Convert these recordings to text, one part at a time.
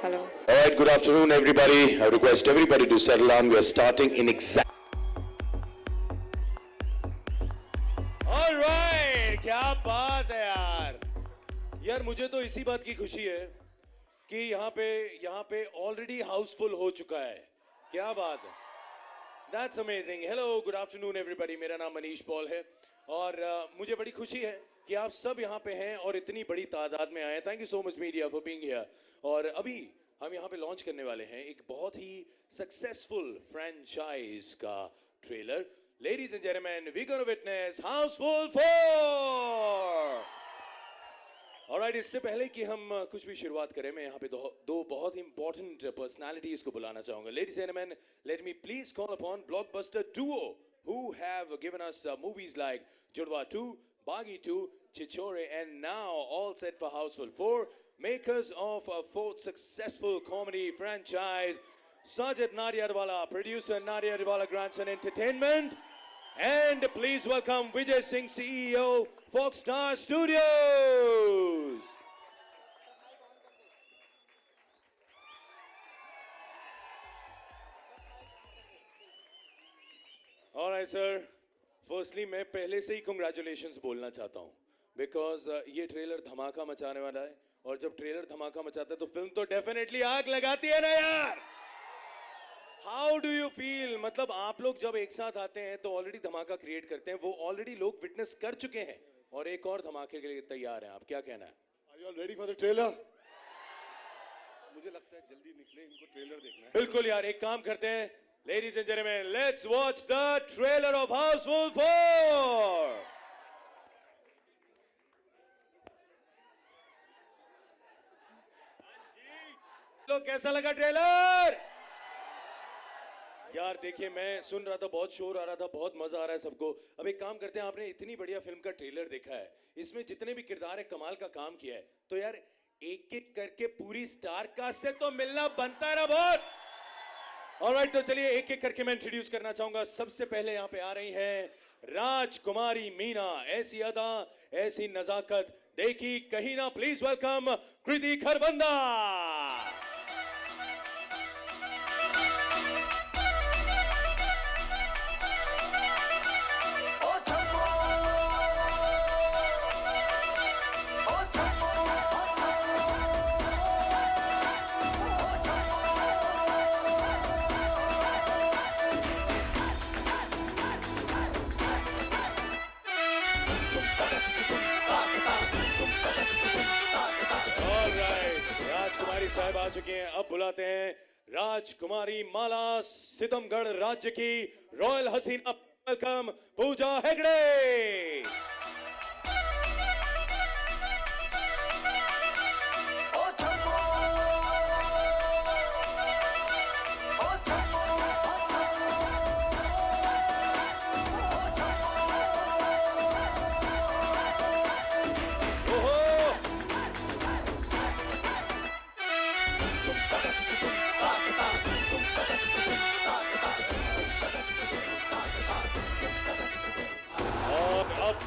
Hello. All right, good afternoon, everybody. I request everybody to settle down. We are starting in exact. All right, क्या बात है यार. यार मुझे तो इसी बात की खुशी है कि यहाँ पे ऑलरेडी हाउसफुल हो चुका है. क्या बात है. That's amazing. Hello, good afternoon, everybody. मेरा नाम मनीष पॉल है और मुझे बड़ी खुशी है कि आप सब यहाँ पे हैं और इतनी बड़ी तादाद में आए. Thank you so much media for being here. और अभी हम यहाँ पे लॉन्च करने वाले हैं एक बहुत ही सक्सेसफुल फ्रेंचाइज का trailer. Ladies and gentlemen, we're going to witness Houseful 4. Alright, इससे पहले कि हम कुछ भी शुरुआत करें, मैं यहाँ पे दो बहुत ही important personalities को बुलाना चाहूँगा. Ladies and gentlemen, let me please call upon blockbuster duo who have given us movies like Judwa 2, Baghi 2, Chichore, and now all set for Houseful 4, makers of a fourth successful comedy franchise, Sajid Nadiadwala, producer Nadiadwala Grandson Entertainment, and please welcome Vijay Singh, CEO, Fox Star Studios. All right, sir. Firstly, मैं पहले से ही congratulations बोलना चाहता हूँ, because ये trailer धमाका मचाने वाला है और जब ट्रेलर धमाका मचाता है तो फिल्म तो डेफिनेटली आग लगाती है ना यार. How do you feel. मतलब आप लोग जब एक साथ आते हैं तो ऑलरेडी धमाका क्रिएट करते हैं. वो ऑलरेडी लोग विटनेस कर चुके हैं और एक और धमाके के लिए तैयार हैं. आप क्या कहना है? Are you all ready for the trailer? मुझे लगता है जल्दी निकले, इनको ट्रेलर देखना है. बिल्कुल यार, एक काम करते हैं. Ladies and gentlemen, let's watch the trailer of Houseful 4. लोग कैसा लगा ट्रेलर? यार देखिए, मैं सुन रहा था, बहुत शोर आ रहा था, बहुत मजा आ रहा है सबको. अब एक काम करते हैं, आपने इतनी बढ़िया फिल्म का ट्रेलर देखा है, इसमें जितने भी किरदार है कमाल का काम किया है, तो यार एक एक करके पूरी स्टार कास्ट से तो मिलना बनता है ना बॉस. ऑलराइट, तो चलिए एक एक करके मैं इंट्रोड्यूस करना चाहूंगा. सबसे पहले यहाँ पे आ रही हैं राजकुमारी मीना. ऐसी अदा, ऐसी नजाकत देखी कहीं ना. प्लीज वेलकम कृति खरबंदा. आ चुके हैं. अब बुलाते हैं राजकुमारी माला, सितमगढ़ राज्य की रॉयल हसीना. वेलकम पूजा हेगड़े.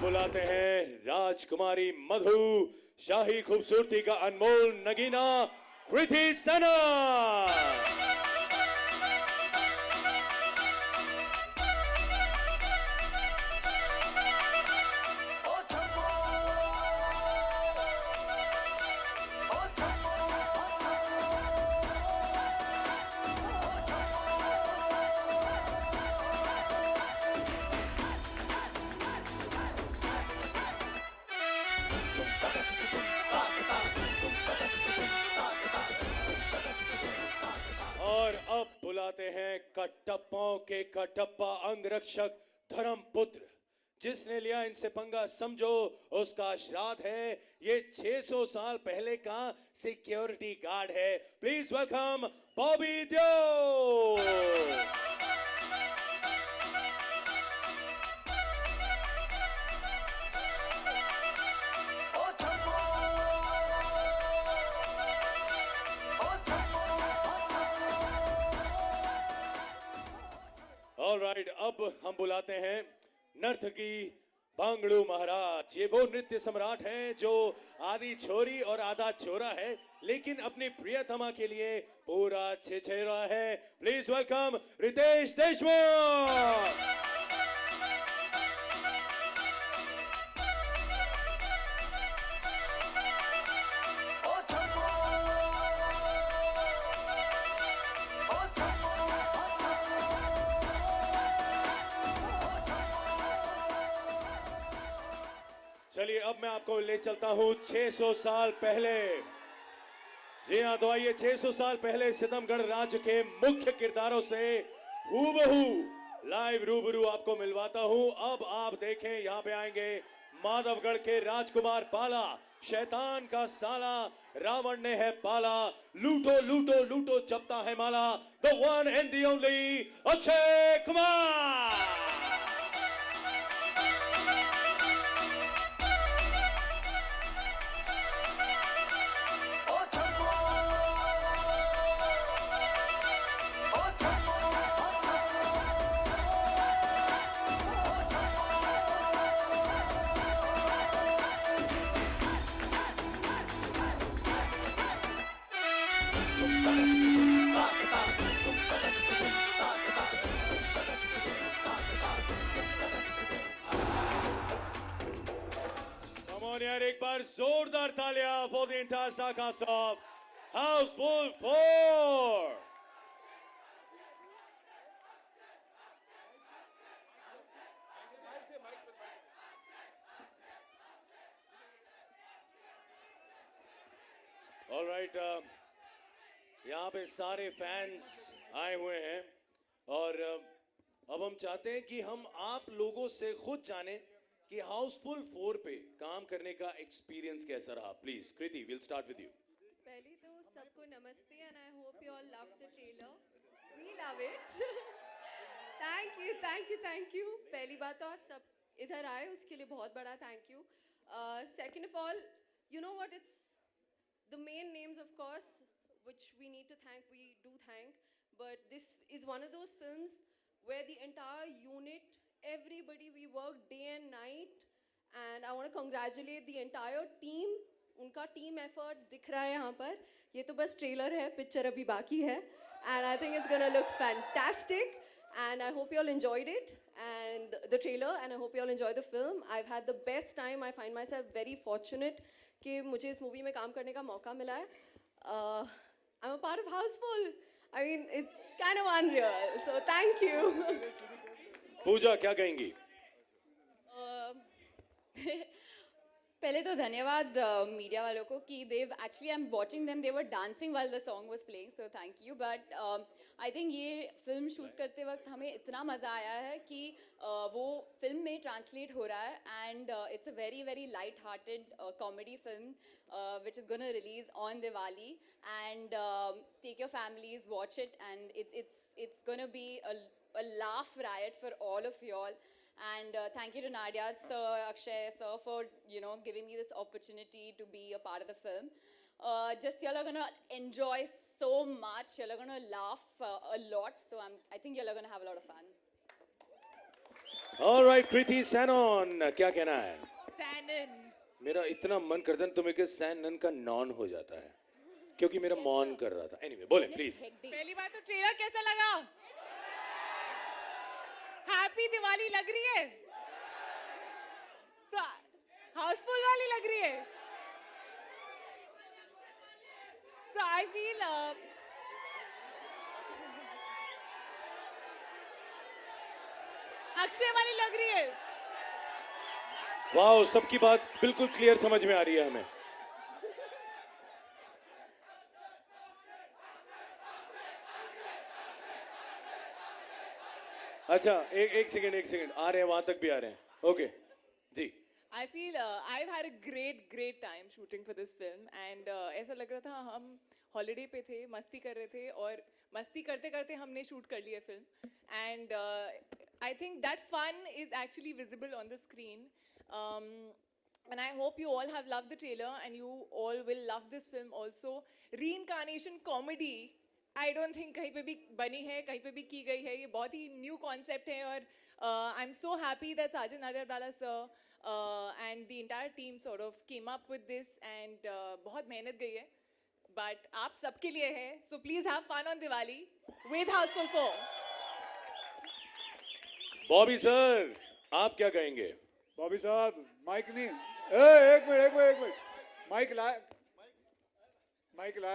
बुलाते हैं राजकुमारी मधु, शाही खूबसूरती का अनमोल नगीना कृति सना. और अब बुलाते हैं कटप्पों के कटप्पा अंगरक्षक धर्मपुत्र, जिसने लिया इनसे पंगा समझो उसका श्राद्ध है. ये 600 साल पहले का सिक्योरिटी गार्ड है. Please welcome Bobby Deol. Alright, अब हम बुलाते हैं नर्तकी भांगड़ू महाराज, ये वो नृत्य सम्राट हैं जो आधी छोरी और आधा छोरा है, लेकिन अपनी प्रियतमा के लिए पूरा छेछेरा है। Please welcome Riteish Deshmukh. चलिए अब मैं आपको ले चलता हूं 600 साल पहले। जी हाँ, तो आइए 600 साल पहले सितमगढ़ राज्य के मुख्य किरदारों से हूबहू लाइव रूबरू आपको मिलवाता हूं। अब आप देखें, यहाँ पे आएंगे माधवगढ़ के राजकुमार पाला, शैतान का साला रावण ने है पाला, लूटो लूटो लूटो जपता है माला, the one and the only Akshay Kumar. यार एक बार जोरदार तालियां for the entire star cast of Housefull 4। Alright, यहाँ पे सारे फैंस आए हुए हैं और अब हम चाहते हैं कि हम आप लोगों से खुद जाने कि हाउसफुल 4 पे काम करने का एक्सपीरियंस कैसा रहा। Please Kriti, will start with you. पहले तो सबको नमस्ते and I hope you all love the trailer. We love it. Thank you thank you thank you. पहली बात तो आप सब इधर आए उसके लिए बहुत बड़ा thank you. Second of all, you know what, it's the main names of course which we need to thank, we do thank, but this is one of those films where the entire unit, everybody, we work day and night, and I want to congratulate the entire team. उनका team effort दिख रहा है यहाँ पर। ये तो बस trailer है, पिक्चर अभी बाकी है, and I think it's gonna look fantastic, and I hope you all enjoyed it and the trailer, and I hope you all enjoy the film. I've had the best time. I find myself very fortunate कि मुझे इस movie में काम करने का मौका मिला है। I'm a part of Houseful. I mean, it's kind of unreal. So thank you. पूजा क्या कहेंगी? पहले तो धन्यवाद मीडिया वालों को कि Dev actually I am watching them, they were dancing while the song was playing, so thank you. But I think ये film shoot करते वक्त हमें इतना मज़ा आया है कि वो फिल्म में ट्रांसलेट हो रहा है, and it's a very very light hearted comedy film which is going to release on Diwali, and take your families, watch it, and it's going to be a laugh riot for all of you all. And thank you to Nadia sir, Akshay sir, for giving me this opportunity to be a part of the film. Just y'all are gonna enjoy so much. Y'all are gonna laugh a lot. So I think y'all are gonna have a lot of fun. All right, Kriti Sanon, क्या कहना है? सैनन। मेरा इतना मन करता है तुम्हें कि सैनन का नॉन हो जाता है, क्योंकि मेरा मौन कर रहा था। एनीवे, बोले प्लीज। पहली बात तो ट्रेलर कैसा लगा? हैप्पी दिवाली लग रही है? हाउसफुल वाली लग रही है? So I feel अक्षय वाली लग रही है? वाह, सबकी बात बिल्कुल क्लियर समझ में आ रही है हमें। अच्छा, एक सेकंड आ रहे हैं, वहां तक भी आ रहे हैं। ओके जी। I feel I've had a great time shooting for this film, and ऐसा लग रहा था हम हॉलीडे पे थे, मस्ती कर रहे थे, और मस्ती करते करते हमने शूट कर लिया film, and I think that fun is actually visible on the screen, and I hope you all have loved the trailer and you all will love this film also. Reincarnation comedy, I don't think कहीं पे भी बनी है, कहीं पे भी की गई है। ये बहुत ही न्यू कॉन्सेप्ट है, और I'm so happy that Sajan Nadyadwala sir and the entire team sort of came up with this, and बहुत मेहनत गई है, but आप सबके लिए है, so please have fun on Diwali with Houseful 4. Bobby sir, आप क्या कहेंगे? बॉबी साहब माइक नहीं, एक मिनट माइक लाया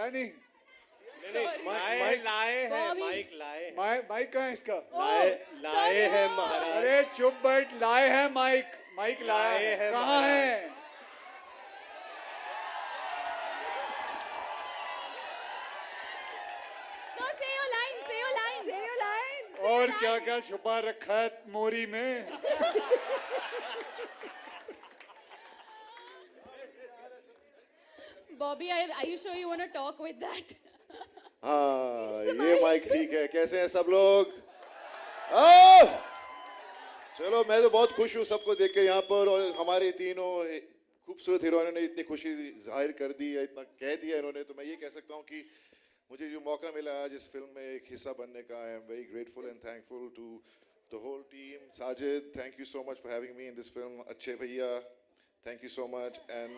नहीं, माइक लाए हैं, बॉबी। माइक लाए हैं, माइक कहाँ है इसका? लाए हैं महाराज, अरे चुप बैठ, लाए हैं माइक लाया लाए है, हैं कहाँ महाराज। है? So say your line, say your line. Say your line. और क्या क्या छुपा रखा है मोरी में? Bobby, are you sure you want to talk with that? हाँ, ये माइक ठीक है। कैसे हैं सब लोग? आ! चलो, मैं तो बहुत खुश हूँ सबको देख के यहाँ पर, और हमारे तीनों खूबसूरत हीरोइनों ने इतनी खुशी जाहिर कर दी है, इतना कह दिया इन्होंने, तो मैं ये कह सकता हूँ कि मुझे जो मौका मिला आज इस फिल्म में एक हिस्सा बनने का, I am very grateful and thankful to the whole team. Sajid, thank you so much for having me in this film. अच्छे भैया, thank you so much, and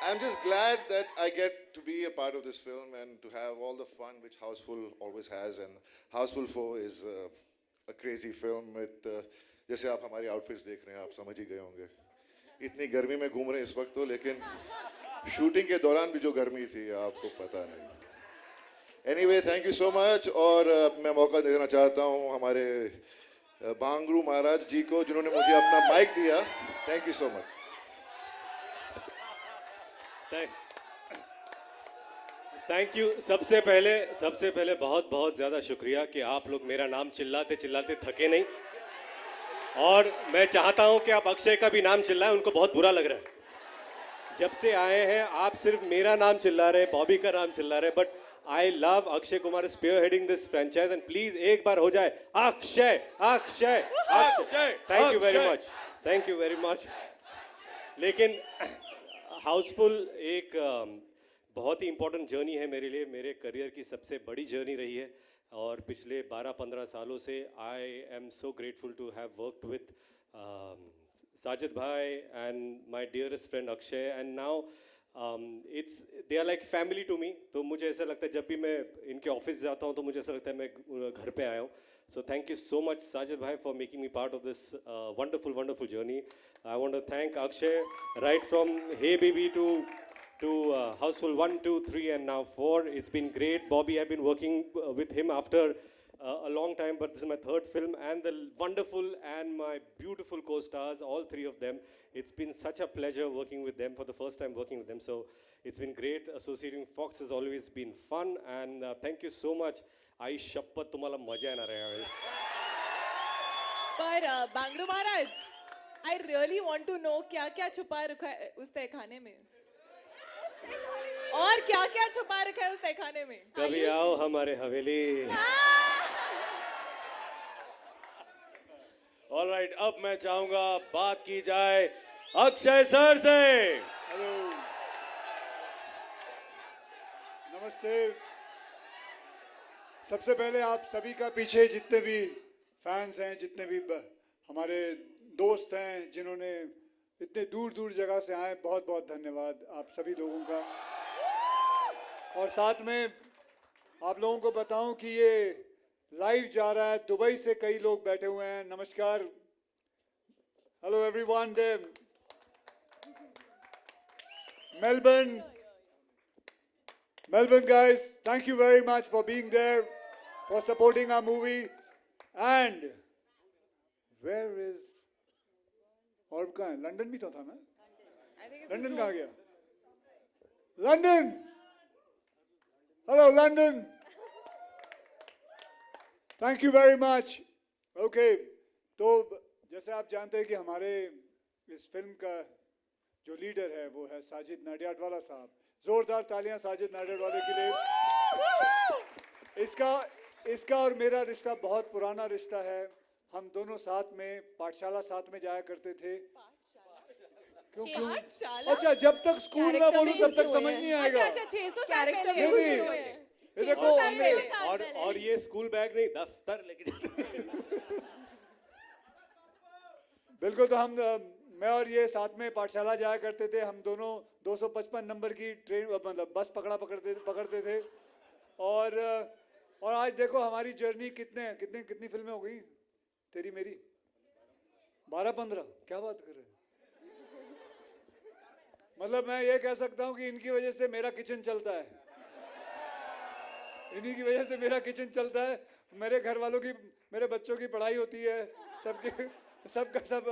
I'm just glad that I get to be a part of this film and to have all the fun which Houseful always has. And Houseful 4 is a crazy film with जैसे आप हमारी outfits देख रहे हैं, आप समझ ही गए होंगे. इतनी गर्मी में घूम रहे हैं इस वक्त तो, लेकिन शूटिंग के दौरान भी जो गर्मी थी आपको पता नहीं. Anyway, thank you so much. और मैं मौका देना चाहता हूँ हमारे बांगरू महाराज जी को, जिन्होंने मुझे अपना माइक दिया. Thank you so much. Thank you. सबसे पहले बहुत बहुत ज़्यादा शुक्रिया कि आप लोग मेरा नाम चिल्लाते चिल्लाते थके नहीं, और मैं चाहता हूं कि आप अक्षय का भी नाम चिल्लाएं. उनको बहुत बुरा लग रहा है, जब से आए हैं आप सिर्फ मेरा नाम चिल्ला रहे, बॉबी का नाम चिल्ला रहे, but I love Akshay Kumar spearheading this franchise, and please एक बार हो जाए Akshay Akshay Akshay. Thank you very much, thank you very much. लेकिन हाउसफुल एक बहुत ही इम्पोर्टेंट जर्नी है मेरे लिए, मेरे करियर की सबसे बड़ी जर्नी रही है, और पिछले 12-15 सालों से I am so grateful to have worked with Sajid भाई and my dearest friend Akshay, and now they are like family to me. तो मुझे ऐसा लगता है जब भी मैं इनके ऑफिस जाता हूँ तो मुझे ऐसा लगता है मैं घर पे आया हूँ. So thank you so much, Sajid bhai, for making me part of this wonderful journey. I want to thank Akshay, right from Hey Baby to Houseful 1, 2, 3, and now 4. It's been great. Bobby, I've been working with him after a long time, but this is my third film, and the wonderful and my beautiful co-stars, all three of them. It's been such a pleasure working with them, for the first time working with them. So it's been great. Associating Fox has always been fun, and thank you so much. आई शपथ तुम्हाला मजा येणार आहे यावेळेस. पर बांगड़ू महाराज, I really want to know क्या क्या छुपा रखा है उस तहखाने में, और क्या क्या छुपा रखा है उस तहखाने में. कभी आओ हमारे हवेली. ऑलराइट, अब मैं चाहूंगा बात की जाए अक्षय सर से. हेलो, नमस्ते. सबसे पहले आप सभी का पीछे जितने भी फैंस हैं, जितने भी हमारे दोस्त हैं, जिन्होंने इतने दूर दूर जगह से आए, बहुत बहुत धन्यवाद आप सभी लोगों का. और साथ में आप लोगों को बताऊं कि ये लाइव जा रहा है, दुबई से कई लोग बैठे हुए हैं. नमस्कार, hello everyone there, Melbourne guys, thank you very much for being there, for supporting our movie. And where is, और कहाँ है? लंदन भी तो था ना? I think it's London this कहाँ room. गया? London, hello London. Thank you very much. Okay, तो जैसे आप जानते हैं कि हमारे इस फिल्म का जो लीडर है वो है साजिद नाडियाडवाला साहब. जोरदार तालियां साजिद नाडियाडवाला के लिए. इसका और मेरा रिश्ता बहुत पुराना रिश्ता है. हम दोनों साथ में पाठशाला साथ में जाया करते थे. पाठशाला? अच्छा, जब तक स्कूल ना बोलूं तब तक समझ नहीं आएगा. अच्छा 600 साल Character पहले में नहीं, घुसे हुए हैं. ये 600 देखो, साल पहले. और ये स्कूल बैग नहीं, दफ्तर लेके जाते. बिल्कुल। तो हम मैं और ये साथ में पाठशाला जाया करते थे। हम दोनों 255 नंबर की ट्रेन मतलब बस पकड़ते थे। और आज देखो हमारी जर्नी कितनी फिल्में हो गई तेरी मेरी, 12-15। क्या बात कर रहे हैं। मतलब मैं ये कह सकता हूँ कि इनकी वजह से मेरा किचन चलता है, इन्हीं की वजह से मेरा किचन चलता है। मेरे घर वालों की, मेरे बच्चों की पढ़ाई होती है, सब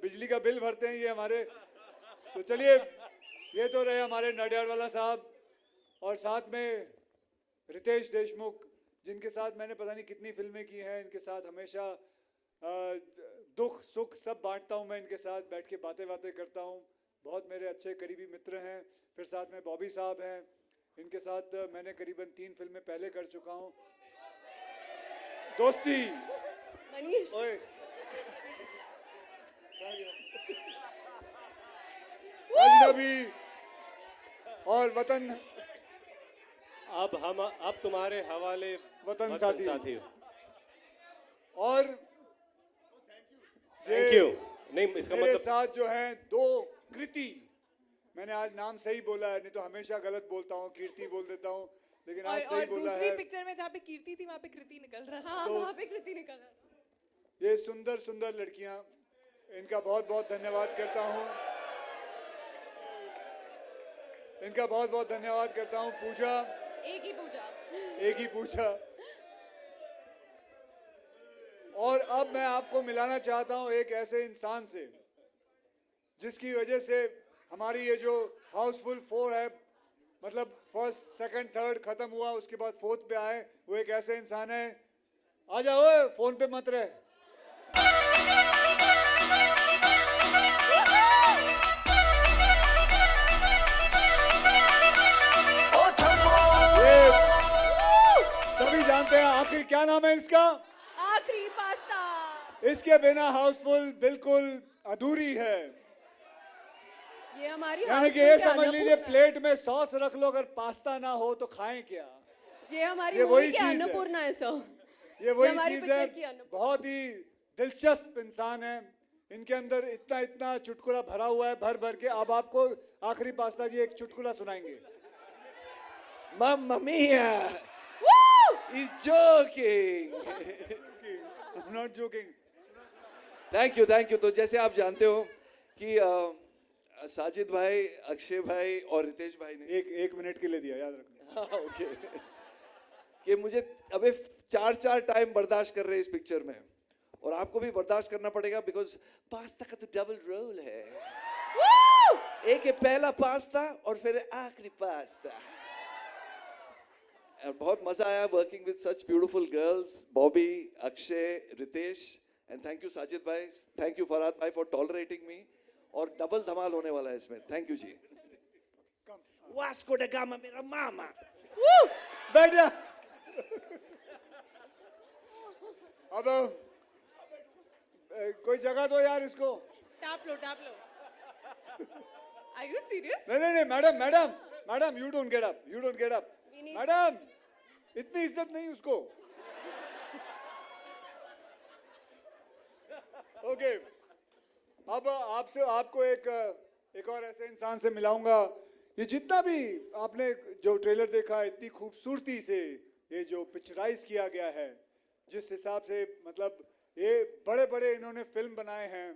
बिजली का बिल भरते हैं ये हमारे। तो चलिए, ये तो रहे हमारे नडियाडवाला साहब, और साथ में रितेश देशमुख, जिनके साथ मैंने पता नहीं कितनी फिल्में की हैं। इनके साथ हमेशा दुख सुख सब बांटता हूँ मैं, इनके साथ बैठ के बातें करता हूँ। बहुत मेरे अच्छे करीबी मित्र हैं। फिर साथ में बॉबी साहब हैं, इनके साथ मैंने करीबन 3 फिल्में पहले कर चुका हूँ। दोस्ती, मनीष, ओए, अजनबी और वतन, अब तुम्हारे हवाले वतन साथी। और थैंक यू। नहीं, इसका मेरे मतलब साथ जो हैं 2 कृति, मैंने आज नाम सही बोला है, नहीं तो हमेशा गलत बोलता हूँ, कीर्ति बोल देता हूँ, लेकिन आज और सही बोला दूसरी है। पिक्चर में जहाँ पे कीर्ति थी वहाँ पे कृति निकल रहा था। हाँ तो- वहाँ पे कृति निकल रहा था। ये सुंदर सुंदर लड़कियां, इनका बहुत बहुत धन्यवाद करता हूँ। इनका बहुत बहुत धन्यवाद करता हूँ। पूजा, एक ही पूजा। एक ही पूजा। और अब मैं आपको मिलाना चाहता हूँ एक ऐसे इंसान से जिसकी वजह से हमारी ये जो हाउसफुल 4 है, मतलब फर्स्ट सेकंड थर्ड खत्म हुआ, उसके बाद 4th पे आए, वो एक ऐसे इंसान है। आ जाओ, फोन पे मत रहे। ये सभी जानते हैं। आखिर क्या नाम है इसका? आखिरी पास्ता। इसके बिना हाउसफुल बिल्कुल अधूरी है। ये हमारी यानी कि हाउसफुल ये की समझ लीजिए, अन्नपूर्णा। प्लेट में सॉस रख लो, अगर पास्ता ना हो तो खाएं क्या। ये हमारी ये मूवी वही की चीज़ है। अन्नपूर्णा है सर। ये वही हमारी चीज पिक्चर है। की अन्नपूर्णा। बहुत ही दिलचस्प इंसान है। इनके अंदर इतना इतना चुटकुला भरा हुआ है, भर भर के। अब आपको आखिरी पास्ता जी एक चुटकुला सुनाएंगे। Mamma mia! Woo! He's joking! I'm not joking. Thank you. तो जैसे आप जानते हो कि साजिद भाई, अक्षय भाई और रितेश भाई ने एक मिनट के लिए दिया, याद रखना। हाँ, ओके, कि मुझे अबे 4 टाइम बर्दाश्त कर रहे हैं इस पिक्चर में, और आपको भी बर्दाश्त करना पड़ेगा, बिकॉज पास्ता का तो डबल रोल है। Woo! एक है पहला पास्ता और फिर आखिरी पास्ता। और बहुत मजा आया working with such beautiful girls, Bobby, Akshay, Riteish, and thank you Sajid भाई, थैंक यू फरहाद भाई फॉर टॉलरेटिंग मी। और डबल धमाल होने वाला है इसमें। थैंक यू जी। वास्को ड गामा मेरा मामा। Woo! बैठ जा। अब कोई जगह दो यार इसको। Top low. Are you serious? नहीं, madam, you don't get up. Madam, इतनी इज्जत नहीं उसको। ओके, अब आपको एक और ऐसे इंसान से मिलाऊंगा। ये जितना भी आपने जो ट्रेलर देखा, इतनी खूबसूरती से ये जो पिक्चराइज किया गया है, जिस हिसाब से, मतलब ये बड़े बड़े इन्होंने फिल्म बनाए हैं।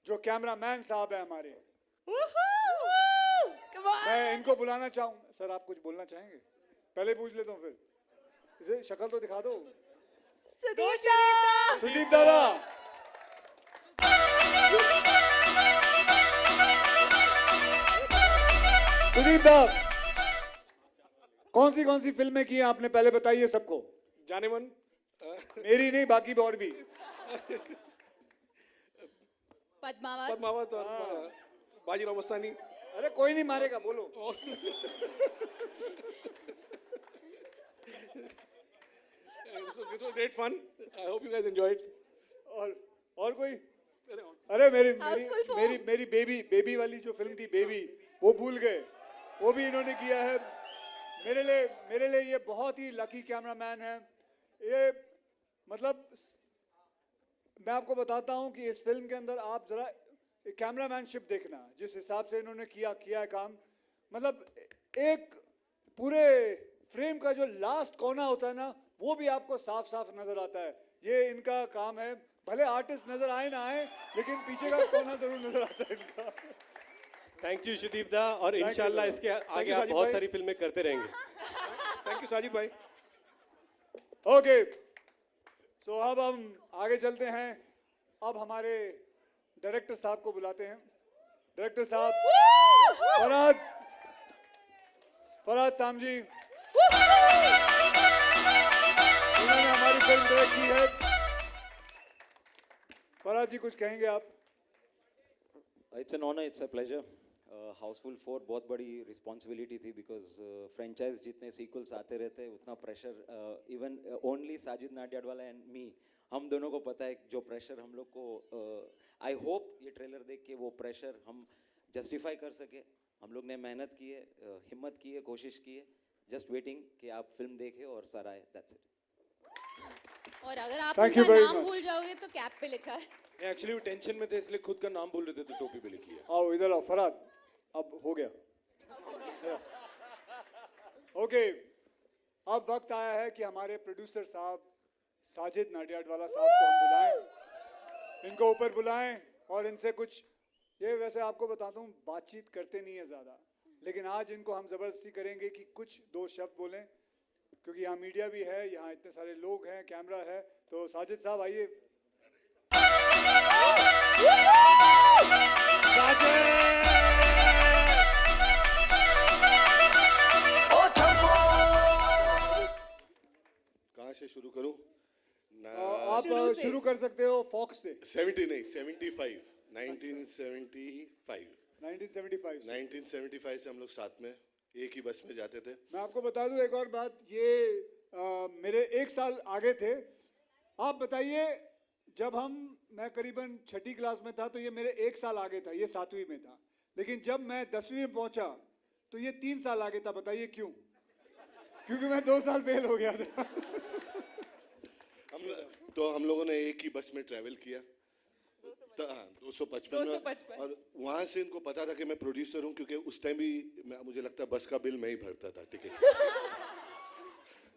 जो कैमरामैन साहब है हमारे, Woohoo! Come on! मैं इनको बुलाना चाहूंगा। सर, आप कुछ बोलना चाहेंगे? पहले पूछ लेता हूँ, फिर इसे शक्ल तो दिखा दो। सुदीप दादा, सुदीप दा, कौन सी फिल्में की हैं आपने, पहले बताइए सबको। जाने मन मेरी नहीं, बाकी और भी। पद्मावत। पद्मावत और बाजीराव मस्तानी। अरे कोई नहीं मारेगा, बोलो। This was great fun. I hope you guys enjoyed. और कोई? अरे Houseful four. मेरी बेबी वाली जो फिल्म थी, बेबी, वो भूल गए। वो भी इन्होंने किया है। मेरे लिए ये बहुत ही लकी कैमरामैन है। ये मतलब मैं आपको बताता हूं कि इस फिल्म के अंदर आप जरा कैमरामैनशिप देखना, जिस हिसाब से इन्होंने किया है काम, मतलब एक पूरे फ्रेम का जो लास्ट कोना होता है ना, वो भी आपको साफ साफ नजर आता है। ये इनका काम है, भले आर्टिस्ट नजर आए ना आए, लेकिन पीछे का कोना जरूर नजर आता है इनका। थैंक यू सुदीप दा, और Thank you, इंशाल्लाह sir. इसके Thank आगे you, आप साजिद बहुत भाई. सारी फिल्में करते रहेंगे। Thank you, Sajid bhai. Okay, तो अब हम आगे चलते हैं। अब हमारे डायरेक्टर साहब को बुलाते हैं। डायरेक्टर साहब फरहाद सामजी, उन्होंने हमारी फिल्म डायरेक्ट की है। फरहाद जी, कुछ कहेंगे आप? It's an honour, it's a pleasure. Housefull 4 बहुत बड़ी रिस्पॉन्सिबिलिटी थी, बिकॉज फ्रेंचाइज जितने सीक्वल्स आते रहते उतना pressure, even only Sajid Nadiadwala and me, हम दोनों को पता है जो प्रेशर हम लोग को, आई होप ये ट्रेलर देख के वो प्रेशर हम जस्टिफाई कर सके। हम लोग ने मेहनत की है, हिम्मत की है, कोशिश की है, जस्ट वेटिंग कि आप फिल्म देखें और सराहे, दैट्स इट। और अगर आप Thank you उनका very नाम much. भूल जाओगे तो कैप पे लिखा है। एक्चुअली वो टेंशन में थे इसलिए खुद का नाम बोल रहे थे तो टोपी पे लिख लिया। आओ इधर आओ फरहाद, अब हो गया। ओके, अब वक्त आया है कि हमारे प्रोड्यूसर साहब साजिद नाडियाडवाला साहब को हम बुलाएं, इनको ऊपर बुलाएं और इनसे कुछ, ये वैसे आपको बताता हूँ बातचीत करते नहीं है ज़्यादा, लेकिन आज इनको हम ज़बरदस्ती करेंगे कि कुछ 2 शब्द बोलें, क्योंकि यहाँ मीडिया भी है, यहाँ इतने सारे लोग हैं, कैमरा है। तो साजिद साहब आइए। कहाँ से शुरू करूं? आप शुरू कर सकते हो फॉक्स से। 70 नहीं, 75, 1975। 1975 से। 1975 से हम लोग साथ में एक ही बस में जाते थे। मैं आपको बता दूं एक और बात, ये मेरे 1 साल आगे थे। आप बताइए, जब मैं करीबन 6ठी क्लास में था तो ये मेरे 1 साल आगे था, ये 7वीं में था। लेकिन जब मैं 10वीं में पहुंचा तो ये 3 साल आगे था। बताइए क्यों? क्योंकि मैं 2 साल फेल हो गया था। हम लोगों ने एक ही बस में ट्रैवल किया, 255 में, और वहाँ से इनको पता था कि मैं प्रोड्यूसर हूँ, क्योंकि उस टाइम भी मुझे लगता है बस का बिल मैं ही भरता था, टिकट।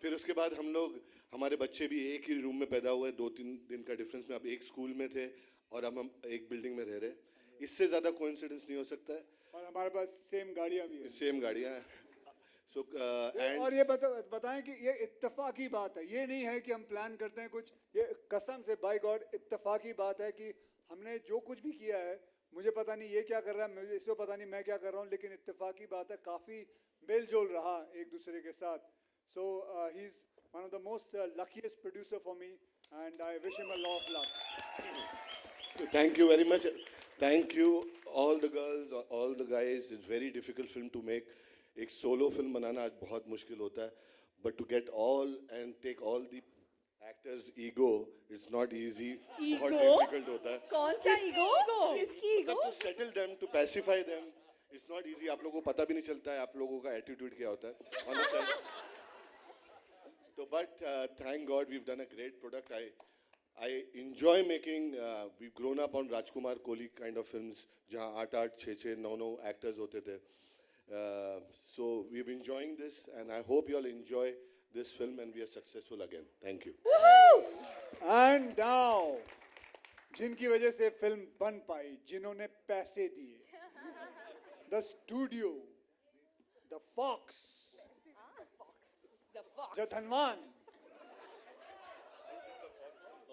फिर उसके बाद हम लोग, हमारे बच्चे भी एक ही रूम में पैदा हुए, 2-3 दिन का डिफरेंस में, अब एक स्कूल में थे और अब हम एक बिल्डिंग में रह रहे। इससे ज़्यादा कोइंसिडेंस नहीं हो सकता है। और हमारे पास सेम गाड़ियाँ भी हैं। सेम गाड़ियाँ हैं। So, और ये बताएं कि ये इत्तेफाकी बात है, ये नहीं है कि हम प्लान करते हैं कुछ, ये कसम से बाय गॉड इत्तेफाकी बात है कि हमने जो कुछ भी किया है, मुझे पता नहीं ये क्या कर रहा है, मुझे इसको पता नहीं मैं क्या कर रहा हूँ, लेकिन इत्तेफाकी बात है, काफ़ी मेल जोल रहा एक दूसरे के साथ। So he is one of the most luckiest producer for me and I wish him a lot of luck. Thank you very much. Thank you all the girls, all the guys. It's very difficult film to make. एक solo film बनाना आज बहुत मुश्किल होता है, but to get all and take all the actors ego, it's not easy. बहुत difficult होता है। कौन सा ईगो? किसकी ego? To settle them, to pacify them, it's not easy. आप लोगों को पता भी नहीं चलता है आप लोगों का attitude क्या होता है on the set. So, but thank God we've done a great product. I enjoy making. We've grown up on Rajkumar Kohli kind of films, जहाँ 8-8, 6-6, 9-9 actors होते थे. So we've enjoying this, and I hope you all enjoy this film, and we are successful again. Thank you. And now, जिनकी वजह से film बन पाई, जिन्होंने पैसे दिए, the studio, the Fox, जो धनवान,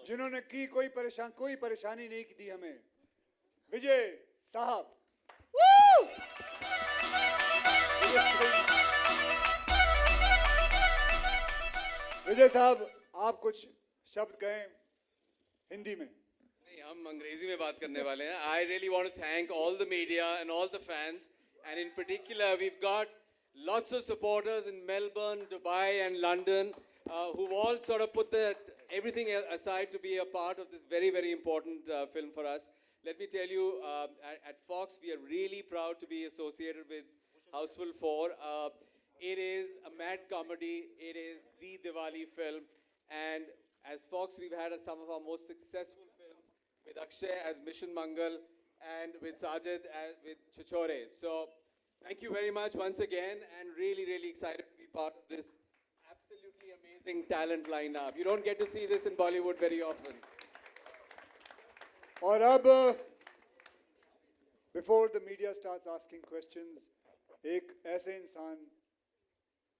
जिन्होंने की कोई परेशानी नहीं दी हमें, विजय साहब। विजय साहब, आप कुछ शब्द कहें हिंदी में। हम अंग्रेजी में बात करने वाले हैं। I really want to thank all the media and all the fans, and in particular we've got lots of supporters in Melbourne, Dubai and London who've all sort of put everything aside to be a part of this very, very important film for us. Let me tell you, at Fox we are really proud to be associated with Houseful 4. It is a mad comedy. It is the Diwali film, and as Fox we've had some of our most successful films with Akshay as Mission Mangal, and with Sajid as with Chichore. So thank you very much once again, and really, really excited to be part of this absolutely amazing talent lineup. You don't get to see this in Bollywood very often. और अब before the media starts asking questions, एक ऐसे इंसान,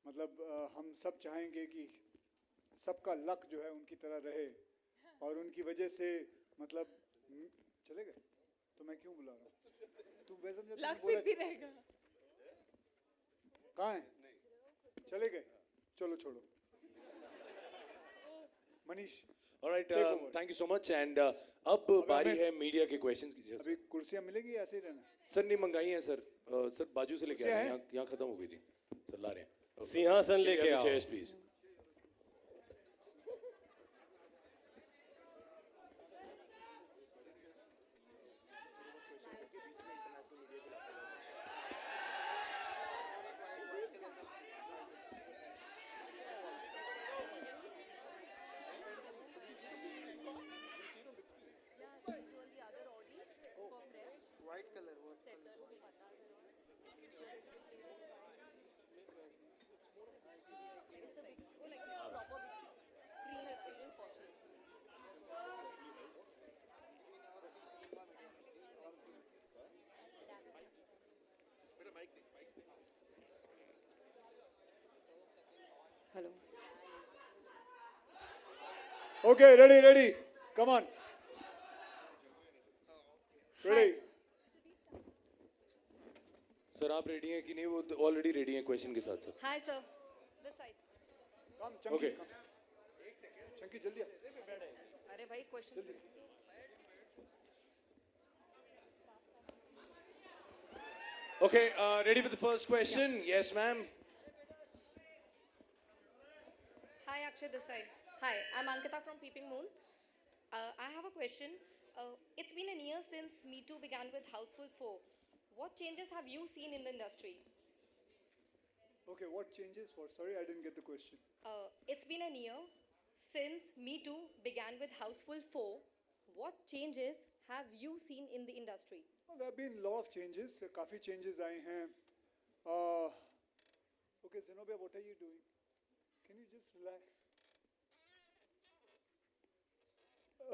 मतलब हम सब चाहेंगे कि सबका लक जो है उनकी तरह रहे, और उनकी वजह से मतलब चले गए तो मैं क्यों बुला रहा हूँ, तू बेसम जब लक भी रहेगा। कहाँ है, चले गए, चलो छोड़ो। Manish, All right, Take over. thank you so much. And अब बारी है मीडिया के क्वेश्चंस की। अभी कुर्सियाँ मिलेगी या ऐसे ही रहना? सर नहीं मंगाई हैं सर, सर बाजू से लेके आए हैं, यहाँ खत्म हो गई थी, सर ला रहे हैं। सिंहासन लेके आओ। Chairs please. Hello. Okay, ready, come on. Ready. Sir आप रेडी हैं कि नहीं? वो ऑलरेडी रेडी हैं क्वेश्चन के साथ sir. Hi, sir. This side. Come, Chunky, Okay. come. Chunky, जल्दी आ। अरे भाई क्वेश्चन। जल्दी। Okay, ready for the first question? Yes, ma'am. Hi, Akshay this side. Hi, I'm Ankita from Peeping Moon. I have a question. It's been a year since Me Too began with Houseful 4. What changes have you seen in the industry? Okay, what changes for? Sorry, I didn't get the question. It's been a year since Me Too began with Houseful 4. What changes have you seen in the industry? Well, there have been a lot of changes. काफी changes आए हैं. Okay, Zenobia, what are you doing? Can you just relax?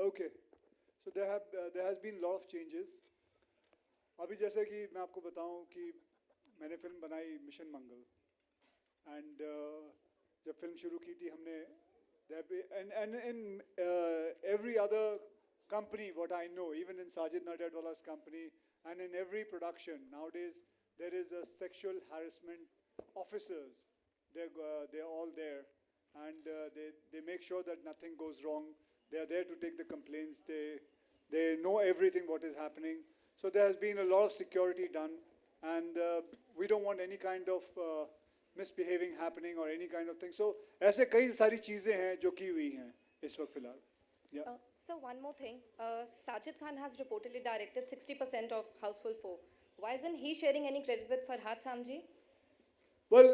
Okay, so there has been a lot of changes. अभी जैसे कि मैं आपको बताऊं कि मैंने फिल्म बनाई मिशन मंगल, and जब फिल्म शुरू की थी हमने, and in every other company what I know, even in Sajid Nadiadwala's company and in every production nowadays, there is a sexual harassment officers. They're all there, and they make sure that nothing goes wrong. They are there to take the complaints. They know everything what is happening. So there has been a lot of security done, and we don't want any kind of misbehaving happening or any kind of thing. So ऐसे कई सारी चीजें हैं जो की हुई हैं इस वक्त फिलहाल. Yeah. So one more thing. Sajid Khan has reportedly directed 60% of Houseful 4. Why isn't he sharing any credit with Farhad Samji? Well,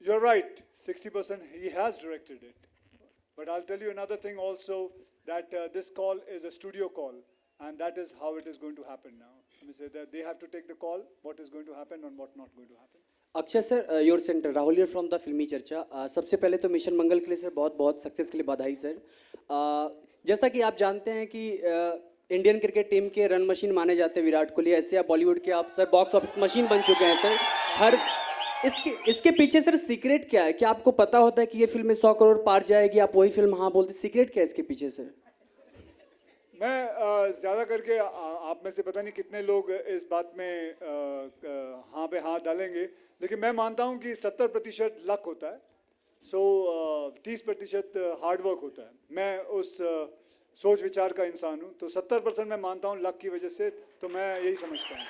you're right. 60% he has directed it. But I'll tell you another thing also, that this call is a studio call, and that is how it is going to happen now. Let me say that they have to take the call, what is going to happen and what not going to happen. Akshay sir, your centre Rahul here from the फिल्मी चर्चा। सबसे पहले तो mission मंगल के लिए sir बहुत बहुत success के लिए बधाई सर। जैसा कि आप जानते हैं कि इंडियन क्रिकेट टीम के रन मशीन माने जाते हैं विराट कोहली, ऐसे आप बॉलीवुड के आप सर बॉक्स ऑफिस मशीन बन चुके हैं सर। हर इसके पीछे सर सीक्रेट क्या है? क्या आपको पता होता है कि ये फिल्म 100 करोड़ पार जाएगी, आप वही फिल्म हाँ बोलते? सीक्रेट क्या है इसके पीछे सर? मैं ज़्यादा करके आप में से पता नहीं कितने लोग इस बात में हाँ पे हाँ डालेंगे, लेकिन मैं मानता हूँ कि 70% लक होता है, 30% हार्ड वर्क होता है। मैं उस सोच विचार का इंसान हूँ, तो 70% मैं मानता हूँ लक की वजह से, तो मैं यही समझता हूँ।